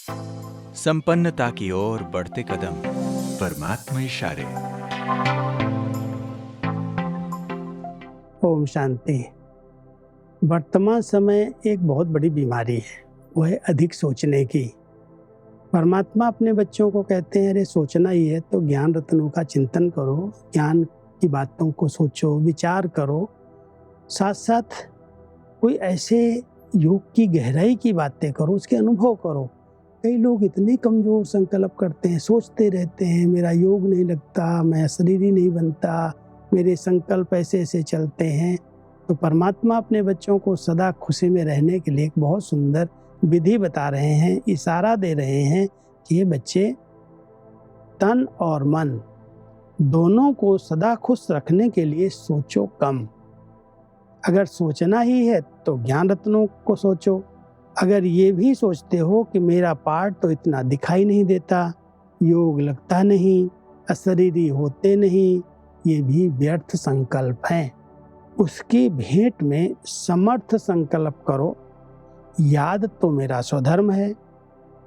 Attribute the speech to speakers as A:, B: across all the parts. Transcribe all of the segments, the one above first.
A: संपन्नता की ओर बढ़ते कदम, परमात्मा इशारे।
B: ओम शांति। वर्तमान समय एक बहुत बड़ी बीमारी है, वो है अधिक सोचने की। परमात्मा अपने बच्चों को कहते हैं, अरे सोचना ही है तो ज्ञान रत्नों का चिंतन करो, ज्ञान की बातों को सोचो, विचार करो। साथ साथ कोई ऐसे योग की गहराई की बातें करो, उसके अनुभव करो। कई लोग इतने कमजोर संकल्प करते हैं, सोचते रहते हैं मेरा योग नहीं लगता, मैं शरीर ही नहीं बनता, मेरे संकल्प ऐसे ऐसे चलते हैं। तो परमात्मा अपने बच्चों को सदा खुशी में रहने के लिए एक बहुत सुंदर विधि बता रहे हैं, इशारा दे रहे हैं कि ये बच्चे तन और मन दोनों को सदा खुश रखने के लिए सोचो कम। अगर सोचना ही है तो ज्ञान रत्नों को सोचो। अगर ये भी सोचते हो कि मेरा पार्ट तो इतना दिखाई नहीं देता, योग लगता नहीं, अशरीरी होते नहीं, ये भी व्यर्थ संकल्प हैं। उसकी भेंट में समर्थ संकल्प करो, याद तो मेरा स्वधर्म है,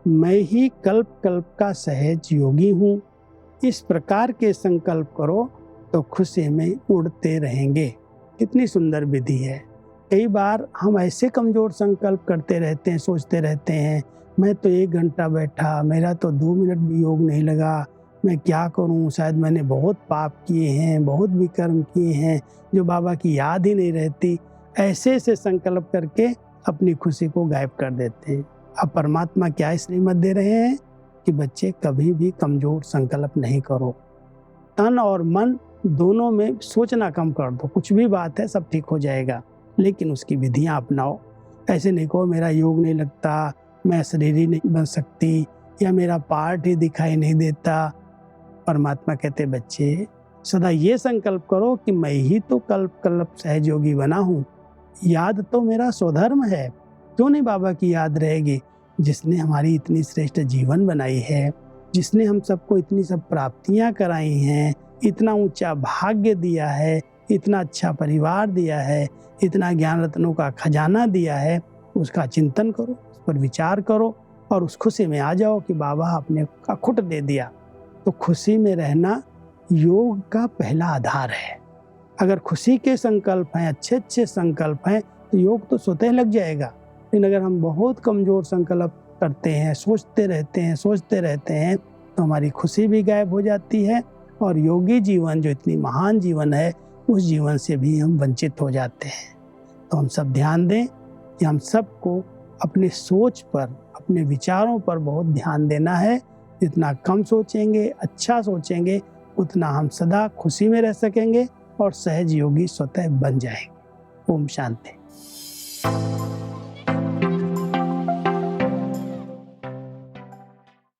B: मैं ही कल्प कल्प का सहज योगी हूँ। इस प्रकार के संकल्प करो तो खुशी में उड़ते रहेंगे। कितनी सुंदर विधि है। कई बार हम ऐसे कमजोर संकल्प करते रहते हैं, सोचते रहते हैं, मैं तो 1 घंटा बैठा, मेरा तो 2 मिनट भी योग नहीं लगा, मैं क्या करूं, शायद मैंने बहुत पाप किए हैं, बहुत विकर्म किए हैं जो बाबा की याद ही नहीं रहती। ऐसे ऐसे संकल्प करके अपनी खुशी को गायब कर देते हैं। अब परमात्मा क्या श्रीमत दे रहे हैं कि बच्चे कभी भी कमजोर संकल्प नहीं करो। तन और मन दोनों में सोचना कम कर दो। कुछ भी बात है, सब ठीक हो जाएगा, लेकिन उसकी विधियां अपनाओ। ऐसे नहीं कहो मेरा योग नहीं लगता, मैं शरीर ही नहीं बन सकती, या मेरा पार्ट ही दिखाई नहीं देता। परमात्मा कहते बच्चे सदा ये संकल्प करो कि मैं ही तो कल्प कल्प सहज योगी बना हूँ, याद तो मेरा स्वधर्म है। क्यों नहीं बाबा की याद रहेगी, जिसने हमारी इतनी श्रेष्ठ जीवन बनाई है, जिसने हम सबको इतनी सब प्राप्तियां कराई हैं, इतना ऊंचा भाग्य दिया है, इतना अच्छा परिवार दिया है, इतना ज्ञान रत्नों का खजाना दिया है। उसका चिंतन करो, उस पर विचार करो और उस खुशी में आ जाओ कि बाबा आपने अखुट दे दिया। तो खुशी में रहना योग का पहला आधार है। अगर खुशी के संकल्प हैं, अच्छे अच्छे संकल्प हैं, तो योग तो स्वतः लग जाएगा। लेकिन अगर हम बहुत कमजोर संकल्प करते हैं, सोचते रहते हैं तो हमारी खुशी भी गायब हो जाती है और योगी जीवन जो इतनी महान जीवन है, उस जीवन से भी हम वंचित हो जाते हैं। तो हम सब ध्यान दें कि हम सबको अपने सोच पर, अपने विचारों पर बहुत ध्यान देना है। जितना कम सोचेंगे, अच्छा सोचेंगे, उतना हम सदा खुशी में रह सकेंगे और सहज योगी स्वतः बन जाएंगे। ओम शांति।